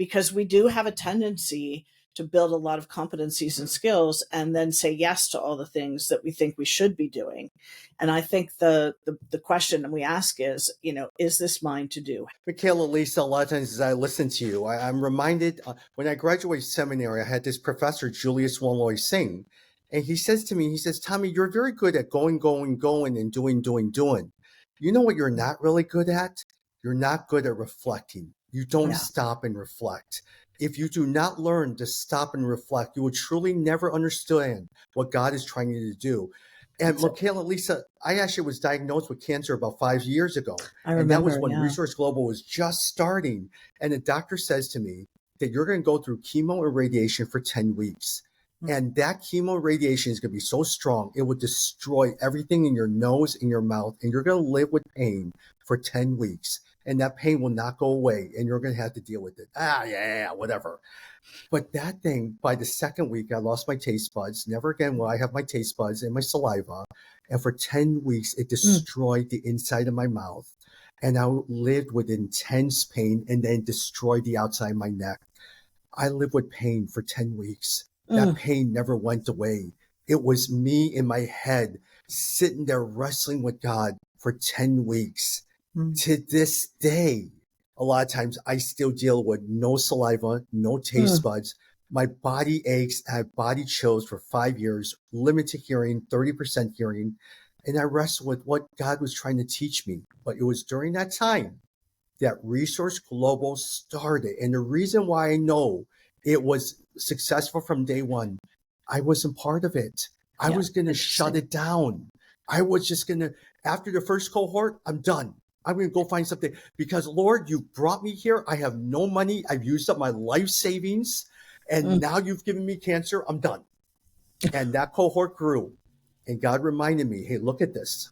because we do have a tendency to build a lot of competencies and skills and then say yes to all the things that we think we should be doing. And I think the question we ask is, is this mine to do? Michaela, Lisa, a lot of times as I listen to you, I'm reminded when I graduated seminary, I had this professor, Julius Wonloy Singh, and he says to me, he says, Tommy, you're very good at going, and doing. You know what you're not really good at? You're not good at reflecting. You don't stop and reflect. If you do not learn to stop and reflect, you will truly never understand what God is trying you to do. And Michaela, Lisa, I actually was diagnosed with cancer about 5 years ago. And that was when Resource Global was just starting. And the doctor says to me that you're going to go through chemo and radiation for 10 weeks. And that chemo radiation is going to be so strong, it will destroy everything in your nose, in your mouth, and you're going to live with pain for 10 weeks. And that pain will not go away, and you're going to have to deal with it. Whatever. But that thing, by the second week, I lost my taste buds. Never again will I have my taste buds and my saliva. And for 10 weeks, it destroyed the inside of my mouth. And I lived with intense pain and then destroyed the outside of my neck. I lived with pain for 10 weeks. That pain never went away. It was me in my head sitting there wrestling with God for 10 weeks. To this day, a lot of times I still deal with no saliva, no taste buds. My body aches. I have body chills for 5 years, limited hearing, 30% hearing. And I wrestle with what God was trying to teach me. But it was during that time that Resource Global started. And the reason why I know it was successful from day one, I wasn't part of it. I was going to shut it down. I was just going to, after the first cohort, I'm done. I'm going to go find something because, Lord, you brought me here. I have no money. I've used up my life savings. And now you've given me cancer. I'm done. And that cohort grew. And God reminded me, hey, look at this.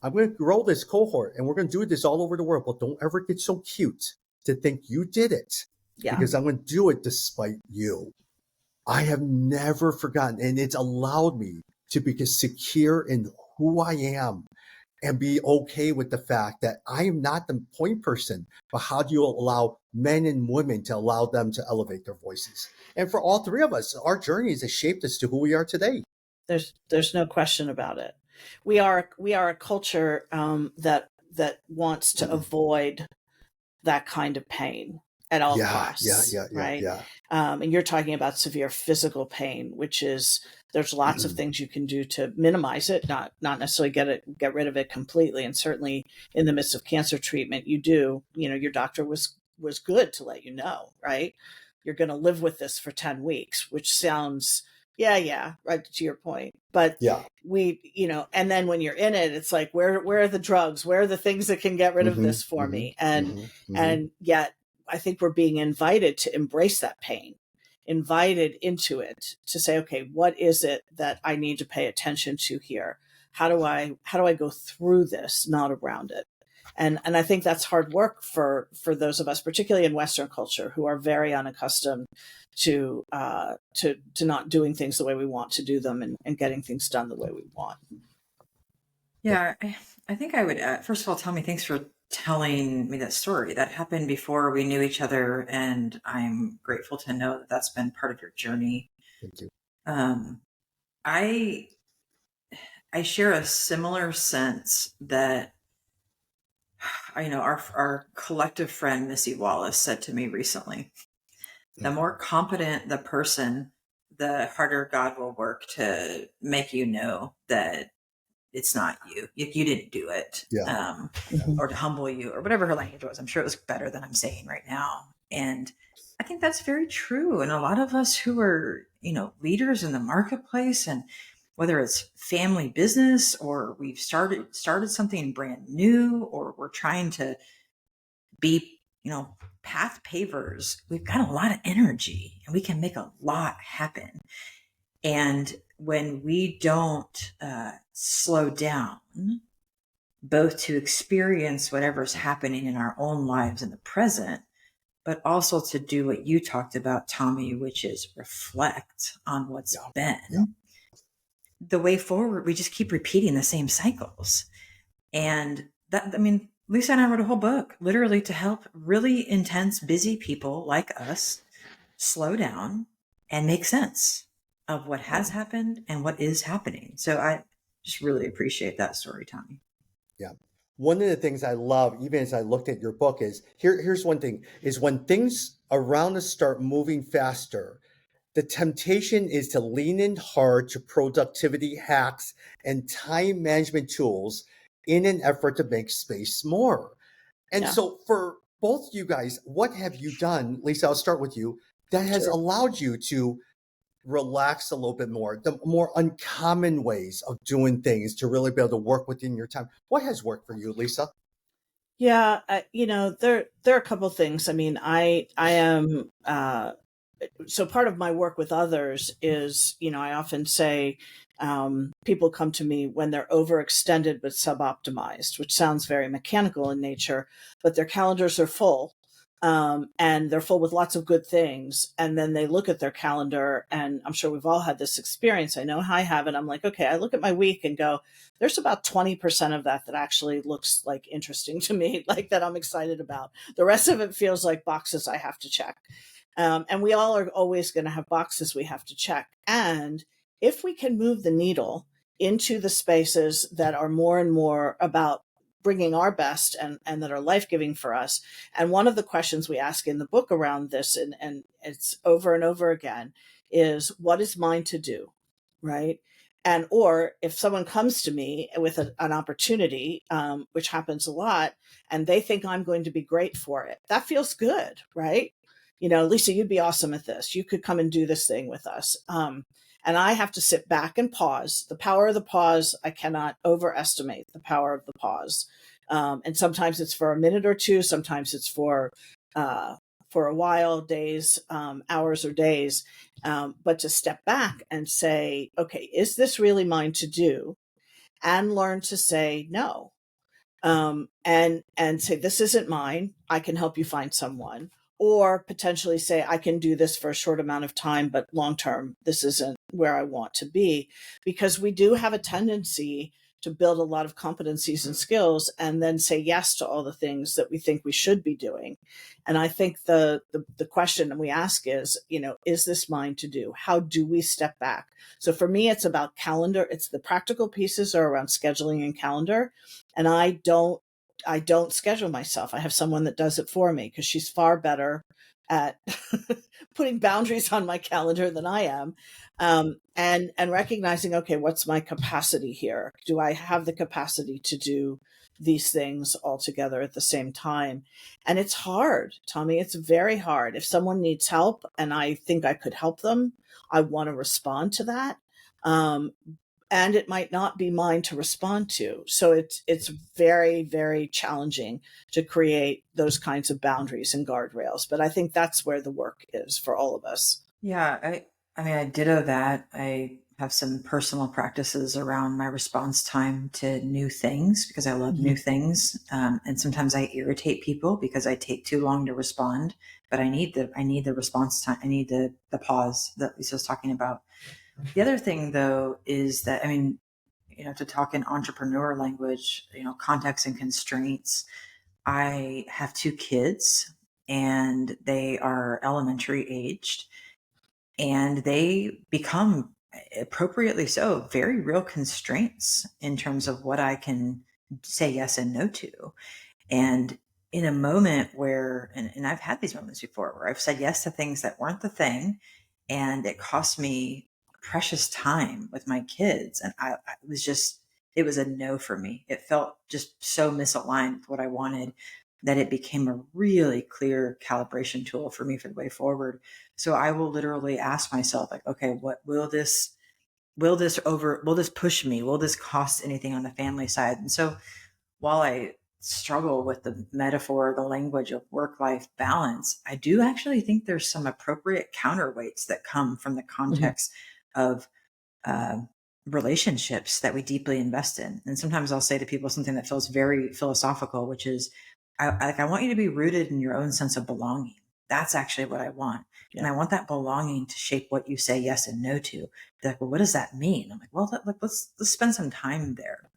I'm going to grow this cohort and we're going to do this all over the world. But don't ever get so cute to think you did it because I'm going to do it despite you. I have never forgotten. And it's allowed me to be secure in who I am. And be okay with the fact that I am not the point person, but how do you allow men and women to allow them to elevate their voices? And for all three of us, our journeys have shaped us to who we are today. There's no question about it. We are a culture that wants to avoid that kind of pain at all costs. Right. And you're talking about severe physical pain, which is, there's lots of things you can do to minimize it, not necessarily get rid of it completely. And certainly in the midst of cancer treatment, your doctor was good to let you know, right? You're going to live with this for 10 weeks, which sounds, right to your point. But and then when you're in it, it's like, where are the drugs? Where are the things that can get rid of this for me? And yet I think we're being invited to embrace that pain, invited into it to say, okay, what is it that I need to pay attention to here? How do I go through this, not around it? And I think that's hard work for those of us, particularly in Western culture, who are very unaccustomed to not doing things the way we want to do them and getting things done the way we want. Yeah, I think I would, first of all, Tommy, thanks for telling me that story. That happened before we knew each other, and I'm grateful to know that that's been part of your journey. Thank you. I share a similar sense that our collective friend Missy Wallace said to me recently, the more competent the person, the harder God will work to make you know that it's not you. You didn't do it, or to humble you, or whatever her language was. I'm sure it was better than I'm saying right now. And I think that's very true. And a lot of us who are, leaders in the marketplace, and whether it's family business or we've started something brand new, or we're trying to be, path pavers, we've got a lot of energy and we can make a lot happen. And when we don't slow down, both to experience whatever's happening in our own lives in the present, but also to do what you talked about, Tommy, which is reflect on what's been. The way forward, we just keep repeating the same cycles. And Lisa and I wrote a whole book literally to help really intense, busy people like us slow down and make sense of what has happened and what is happening. So I just really appreciate that story, Tommy. Yeah. One of the things I love, even as I looked at your book, is here's one thing, is when things around us start moving faster, the temptation is to lean in hard to productivity hacks and time management tools in an effort to make space more. And so for both you guys, what have you done, Lisa, I'll start with you, that has allowed you to relax a little bit more, the more uncommon ways of doing things to really be able to work within your time? What has worked for you, Lisa? Yeah, there are a couple things. I mean, I am so part of my work with others is, I often say people come to me when they're overextended but suboptimized, which sounds very mechanical in nature, but their calendars are full. And they're full with lots of good things. And then they look at their calendar, and I'm sure we've all had this experience. I know I have it. I'm like, okay, I look at my week and go, there's about 20% of that actually looks like interesting to me, like that I'm excited about. The rest of it feels like boxes I have to check. And we all are always going to have boxes we have to check. And if we can move the needle into the spaces that are more and more about bringing our best and that are life-giving for us. And one of the questions we ask in the book around this, and it's over and over again, is what is mine to do, right? And or if someone comes to me with an opportunity, which happens a lot, and they think I'm going to be great for it, that feels good, right? Lisa, you'd be awesome at this. You could come and do this thing with us. And I have to sit back and pause. The power of the pause, I cannot overestimate the power of the pause. And sometimes it's for a minute or two. Sometimes it's for a while, days, hours or days. But to step back and say, okay, is this really mine to do? And learn to say no. And say, this isn't mine. I can help you find someone. Or potentially say, I can do this for a short amount of time, but long term, this isn't where I want to be. Because we do have a tendency to build a lot of competencies and skills and then say yes to all the things that we think we should be doing. And I think the question we ask is, is this mine to do? How do we step back? So for me, it's about calendar. It's the practical pieces are around scheduling and calendar. And I don't schedule myself. I have someone that does it for me because she's far better at putting boundaries on my calendar than I am. And recognizing, okay, what's my capacity here? Do I have the capacity to do these things all together at the same time? And it's hard, Tommy. It's very hard. If someone needs help and I think I could help them, I want to respond to that. And it might not be mine to respond to. So it's very, very challenging to create those kinds of boundaries and guardrails. But I think that's where the work is for all of us. Yeah, I mean, I ditto that. I have some personal practices around my response time to new things because I love new things. And sometimes I irritate people because I take too long to respond. But I need the response time. I need the pause that Lisa's talking about. The other thing, though, is that, I mean, to talk in entrepreneur language, context and constraints. I have 2 kids and they are elementary aged, and they become, appropriately so, very real constraints in terms of what I can say yes and no to. And in a moment where, and I've had these moments before where I've said yes to things that weren't the thing, and it cost me precious time with my kids. And it was a no for me. It felt just so misaligned with what I wanted that it became a really clear calibration tool for me for the way forward. So I will literally ask myself, like, okay, what will this push me? Will this cost anything on the family side? And so while I struggle with the metaphor, the language of work-life balance, I do actually think there's some appropriate counterweights that come from the context of relationships that we deeply invest in. And sometimes I'll say to people something that feels very philosophical, which is, I want you to be rooted in your own sense of belonging. That's actually what I want. Yeah. And I want that belonging to shape what you say yes and no to. They're like, well, what does that mean? I'm like, well, let's spend some time there.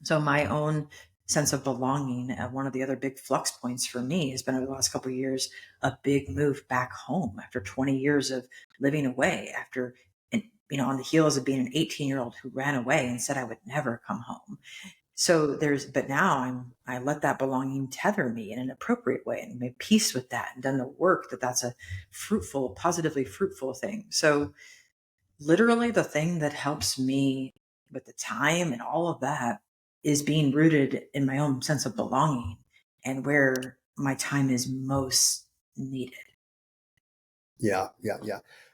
So my own sense of belonging. One of the other big flux points for me has been over the last couple of years, a big move back home after 20 years of living away, after, on the heels of being an 18-year-old who ran away and said I would never come home. So but now I let that belonging tether me in an appropriate way and made peace with that and done the work that's a positively fruitful thing. So literally the thing that helps me with the time and all of that is being rooted in my own sense of belonging and where my time is most needed. Yeah.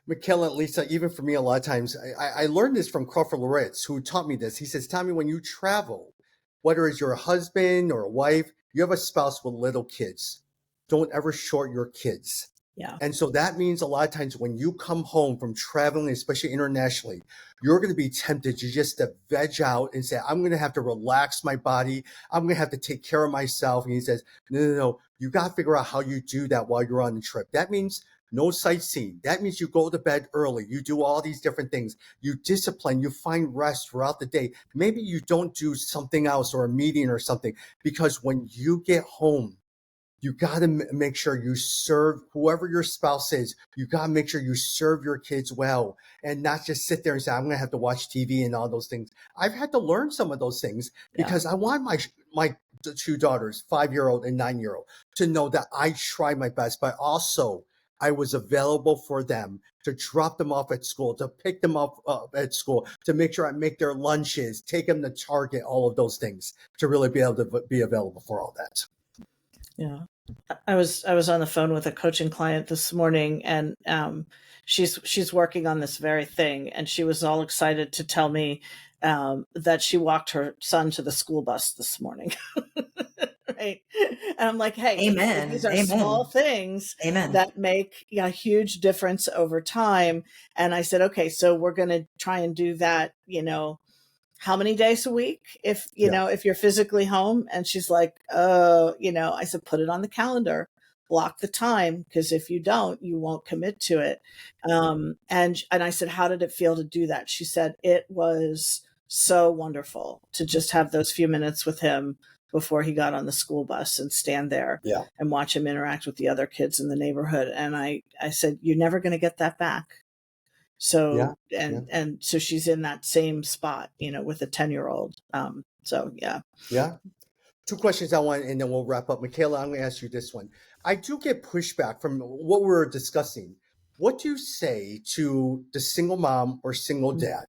Michaela, Lisa, even for me, a lot of times, I learned this from Crawford Loritz, who taught me this. He says, Tommy, when you travel, whether it's your husband or a wife, you have a spouse with little kids. Don't ever short your kids. Yeah. And so that means a lot of times when you come home from traveling, especially internationally, you're going to be tempted to just to veg out and say, I'm going to have to relax my body. I'm going to have to take care of myself. And he says, no. You got to figure out how you do that while you're on the trip. That means no sightseeing. That means you go to bed early. You do all these different things. You discipline, you find rest throughout the day. Maybe you don't do something else or a meeting or something, because when you get home, you got to make sure you serve whoever your spouse is. You got to make sure you serve your kids well and not just sit there and say, I'm going to have to watch TV and all those things. I've had to learn some of those things because I want my two daughters, 5-year-old and 9-year-old, to know that I try my best, but also I was available for them to drop them off at school, to pick them up at school, to make sure I make their lunches, take them to Target, all of those things, to really be able to be available for all that. Yeah. I was on the phone with a coaching client this morning, and she's working on this very thing, and she was all excited to tell me that she walked her son to the school bus this morning. Right. And I'm like, hey, Amen. These are Amen. small things Amen. that make a huge difference over time. And I said, okay, so we're going to try and do that, how many days a week if you're physically home? And she's like, I said, put it on the calendar, block the time, because if you don't, you won't commit to it. And I said, how did it feel to do that? She said, it was so wonderful to just have those few minutes with him before he got on the school bus and stand there and watch him interact with the other kids in the neighborhood. And I said, you're never going to get that back. So, and so she's in that same spot, with a 10-year-old. Yeah. Two questions I want, and then we'll wrap up. Michaela, I'm going to ask you this one. I do get pushback from what we were discussing. What do you say to the single mom or single dad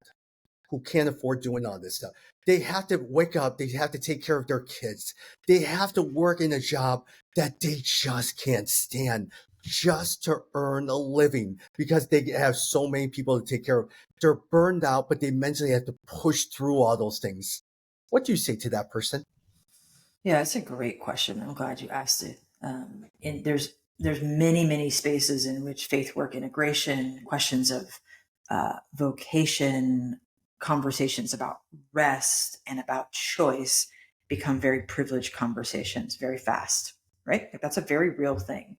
who can't afford doing all this stuff? They have to wake up. They have to take care of their kids. They have to work in a job that they just can't stand, just to earn a living, because they have so many people to take care of. They're burned out, but they mentally have to push through all those things. What do you say to that person? Yeah, it's a great question. I'm glad you asked it. And there's many, many spaces in which faith work integration, questions of vocation, conversations about rest and about choice become very privileged conversations very fast, right? Like, that's a very real thing.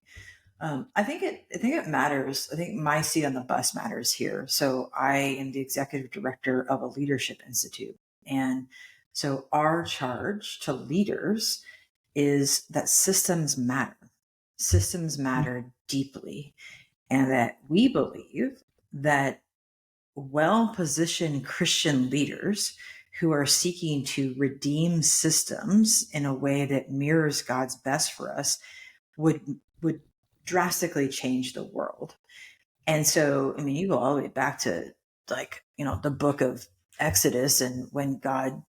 I think it matters. I think my seat on the bus matters here. So I am the executive director of a leadership institute. And so our charge to leaders is that systems matter. Systems matter deeply. And that we believe that well-positioned Christian leaders who are seeking to redeem systems in a way that mirrors God's best for us would drastically change the world. And so, you go all the way back to the book of Exodus, and when God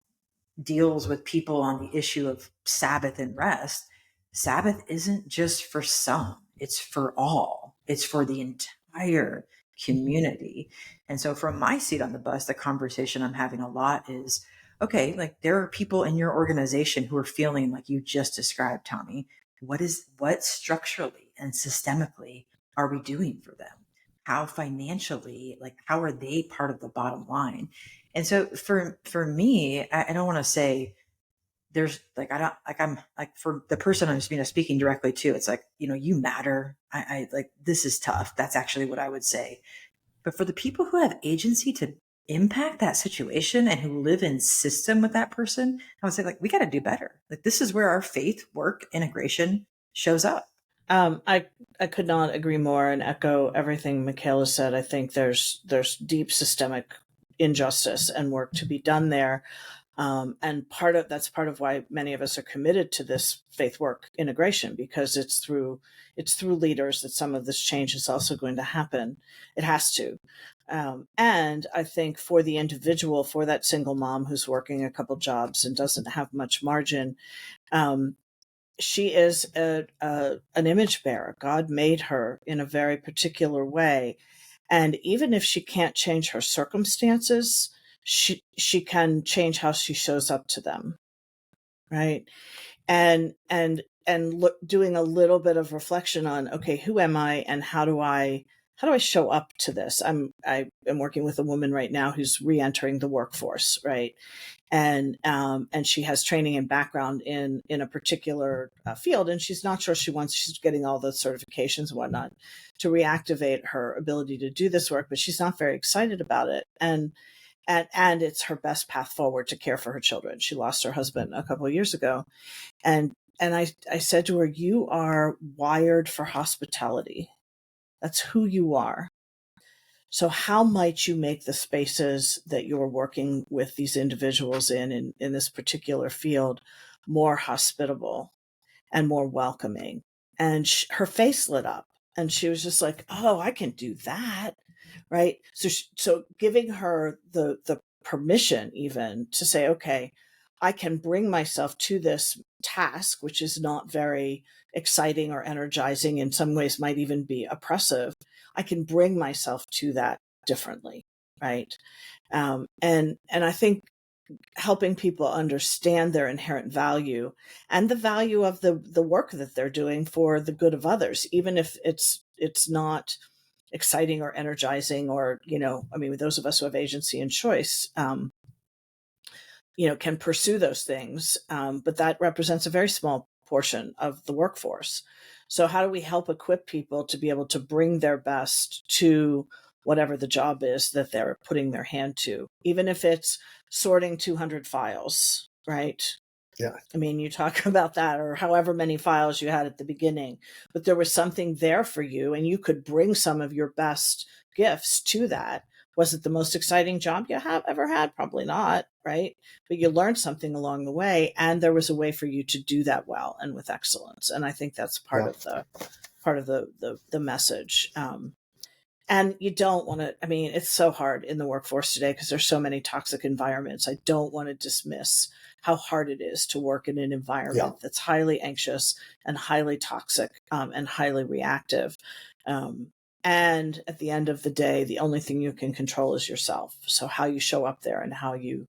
deals with people on the issue of Sabbath and rest, Sabbath isn't just for some, it's for all. It's for the entire community. And so from my seat on the bus, the conversation I'm having a lot is, okay, like, there are people in your organization who are feeling like you just described, Tommy. What structurally and systemically are we doing for them? How financially, how are they part of the bottom line? And so for me, I don't want to say there's I'm for the person I'm speaking directly to, it's you matter. I this is tough. That's actually what I would say. But for the people who have agency to impact that situation and who live in system with that person, I would say, like, we got to do better. Like, this is where our faith, work, integration shows up. I could not agree more and echo everything Michaela said. I think there's deep systemic injustice and work to be done there. And that's part of why many of us are committed to this faith work integration, because it's through leaders that some of this change is also going to happen. It has to. And I think for the individual, for that single mom who's working a couple jobs and doesn't have much margin, she is an image bearer. God made her in a very particular way. And even if she can't change her circumstances, she can change how she shows up to them. Right. And doing a little bit of reflection on, okay, who am I and how do I show up to this? I am working with a woman right now who's re-entering the workforce. Right. And she has training and background in a particular field, and she's not sure she's getting all the certifications and whatnot to reactivate her ability to do this work, but she's not very excited about it. And it's her best path forward to care for her children. She lost her husband a couple of years ago. And I said to her, you are wired for hospitality. That's who you are. So how might you make the spaces that you're working with these individuals in this particular field more hospitable and more welcoming? And her face lit up and she was just like, oh, I can do that. Right. So giving her the permission even to say, okay, I can bring myself to this task, which is not very exciting or energizing, in some ways might even be oppressive. I can bring myself to that differently. Right. And I think helping people understand their inherent value and the value of the work that they're doing for the good of others, even if it's not exciting or energizing, or, I mean, those of us who have agency and choice, can pursue those things. But that represents a very small portion of the workforce. So how do we help equip people to be able to bring their best to whatever the job is that they're putting their hand to, even if it's sorting 200 files, right? Yeah. I mean, you talk about that, or however many files you had at the beginning, but there was something there for you and you could bring some of your best gifts to that. Was it the most exciting job you have ever had? Probably not, right? But you learned something along the way, and there was a way for you to do that well and with excellence. And I think that's part of the message. And you don't want to, I mean, it's so hard in the workforce today because there's so many toxic environments. I don't want to dismiss how hard it is to work in an environment that's highly anxious and highly toxic, and highly reactive. And at the end of the day, the only thing you can control is yourself. So how you show up there and how you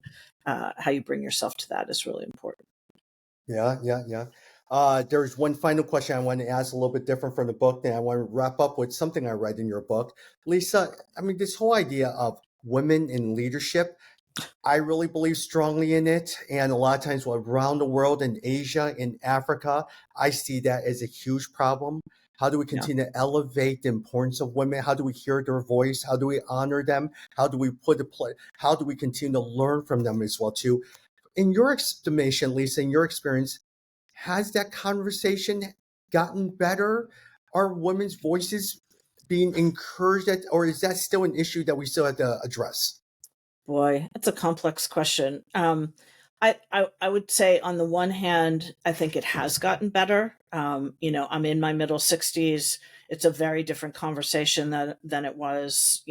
bring yourself to that is really important. Yeah. There's one final question I want to ask, a little bit different from the book. Then I want to wrap up with something I read in your book. Lisa, I mean, this whole idea of women in leadership, I really believe strongly in it. And a lot of times around the world, in Asia, in Africa, I see that as a huge problem. How do we continue to elevate the importance of women? How do we hear their voice? How do we honor them? How do we how do we continue to learn from them as well too? In your estimation, Lisa, in your experience, has that conversation gotten better? Are women's voices being encouraged, or is that still an issue that we still have to address? Boy, that's a complex question. I would say on the one hand, I think it has gotten better. I'm in my middle 60s. It's a very different conversation than it was,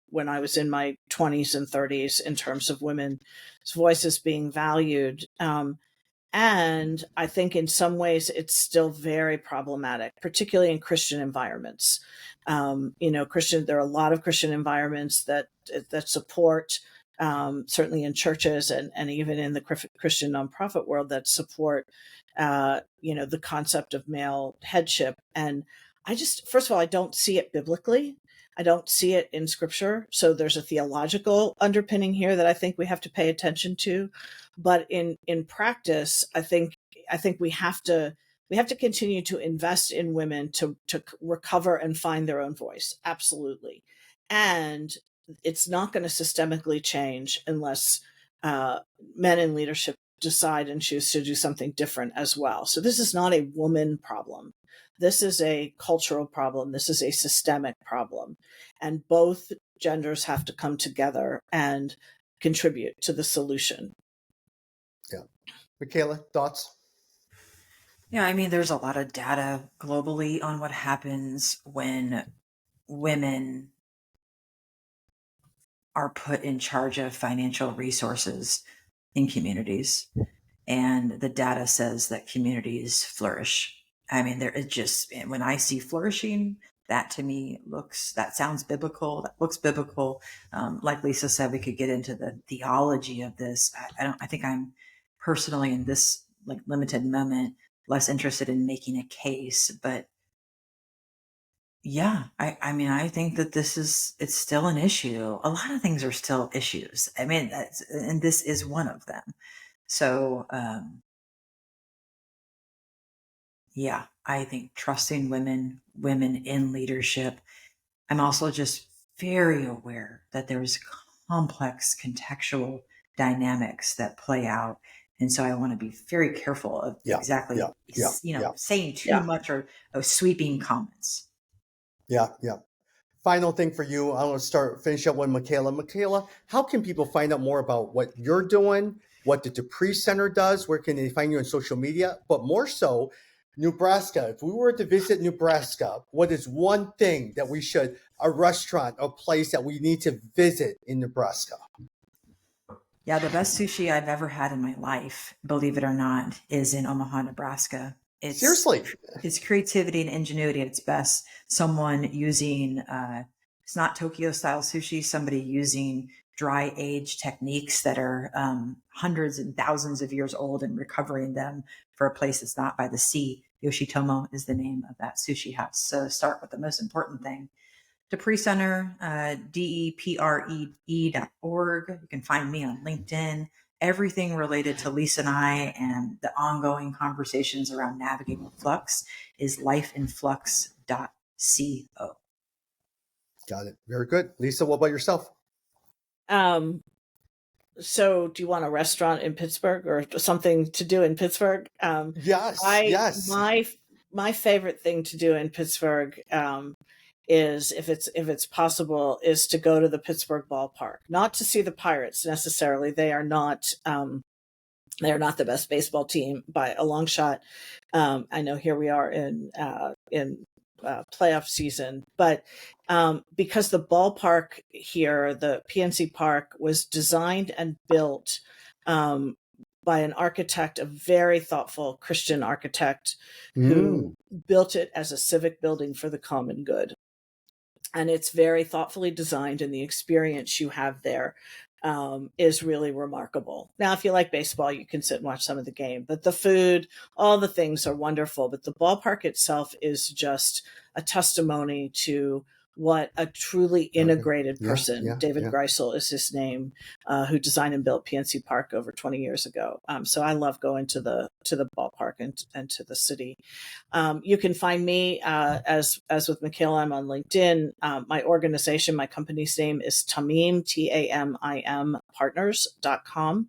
when I was in my 20s and 30s in terms of women's voices being valued. And I think in some ways it's still very problematic, particularly in Christian environments. There are a lot of Christian environments that support, certainly in churches and even in the Christian nonprofit world, that support, the concept of male headship. And first of all, I don't see it biblically. I don't see it in scripture. So there's a theological underpinning here that I think we have to pay attention to. But in practice, I think we have to continue to invest in women to recover and find their own voice. Absolutely. And it's not going to systemically change unless men in leadership decide and choose to do something different as well. So this is not a woman problem. This is a cultural problem. This is a systemic problem. And both genders have to come together and contribute to the solution. Yeah. Michaela, thoughts? Yeah, I mean, there's a lot of data globally on what happens when women are put in charge of financial resources in communities. And the data says that communities flourish. I mean, there is just, when I see flourishing, that to me that sounds biblical. That looks biblical. Like Lisa said, we could get into the theology of this. I think I'm personally in this like limited moment less interested in making a case, but yeah, I mean, I think that it's still an issue. A lot of things are still issues. I mean, and this is one of them. So, yeah, I think trusting women in leadership. I'm also just very aware that there's complex contextual dynamics that play out. And so I want to be very careful of saying too much or sweeping comments. Yeah. Final thing for you, I want to finish up with Michaela. Michaela, how can people find out more about what you're doing, what the Dupree Center does? Where can they find you on social media? But more so, Nebraska. If we were to visit Nebraska, what is one thing that a restaurant or place that we need to visit in Nebraska? Yeah, the best sushi I've ever had in my life, believe it or not, is in Omaha, Nebraska. Seriously, it's creativity and ingenuity at its best. Someone using, it's not Tokyo style sushi, somebody using dry age techniques that are hundreds and thousands of years old and recovering them for a place that's not by the sea. Yoshitomo is the name of that sushi house. So start with the most important thing. Dupree Center, DEPRE.org. You can find me on LinkedIn. Everything related to Lisa and I and the ongoing conversations around navigating flux is lifeinflux.co. Got it. Very good. Lisa, what about yourself? So do you want a restaurant in Pittsburgh or something to do in Pittsburgh? Yes. My favorite thing to do in Pittsburgh is, if it's possible, is to go to the Pittsburgh ballpark. Not to see the Pirates necessarily. They are not the best baseball team by a long shot. I know here we are in playoff season, but because the ballpark here, the PNC Park, was designed and built by an architect, a very thoughtful Christian architect who built it as a civic building for the common good. And it's very thoughtfully designed, and the experience you have there is really remarkable. Now, if you like baseball, you can sit and watch some of the game, but the food, all the things are wonderful. But the ballpark itself is just a testimony to what a truly integrated person, David Greisel is his name, who designed and built PNC Park over 20 years ago. So I love going to the ballpark and to the city. You can find me, as with Michaela, I'm on LinkedIn. My organization, my company's name is Tamim, TAMIM partners.com.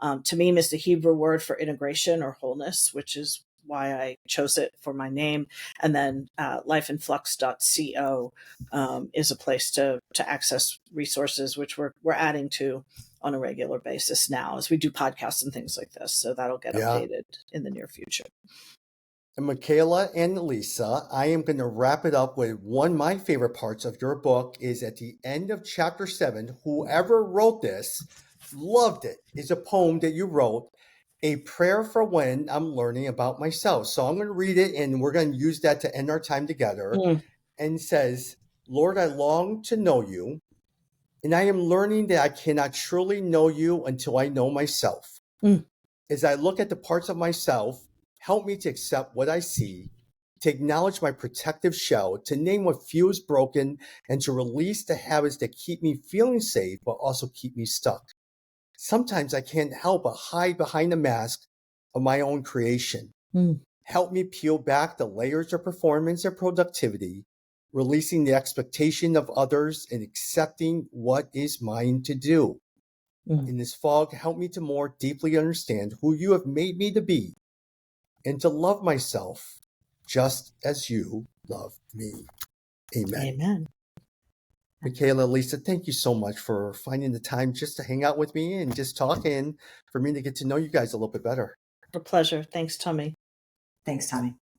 Tamim is the Hebrew word for integration or wholeness, which is why I chose it for my name. And then lifeinflux.co is a place to access resources, which we're adding to on a regular basis now as we do podcasts and things like this. So that'll get updated in the near future. And Michaela and Lisa, I am going to wrap it up with one of my favorite parts of your book is at the end of chapter 7. Whoever wrote this loved it. It's a poem that you wrote, a prayer for when I'm learning about myself. So I'm going to read it, and we're going to use that to end our time together. And it says, Lord, I long to know you, and I am learning that I cannot truly know you until I know myself. As I look at the parts of myself, help me to accept what I see, to acknowledge my protective shell, to name what feels broken, and to release the habits that keep me feeling safe but also keep me stuck. Sometimes I can't help but hide behind the mask of my own creation. Help me peel back the layers of performance and productivity releasing the expectation of others, and accepting what is mine to do. In this fog, help me to more deeply understand who you have made me to be and to love myself just as you love me. Amen. Amen. Michaela, Lisa, thank you so much for finding the time just to hang out with me and just talk, and for me to get to know you guys a little bit better. A pleasure. Thanks, Tommy. Thanks, Tommy.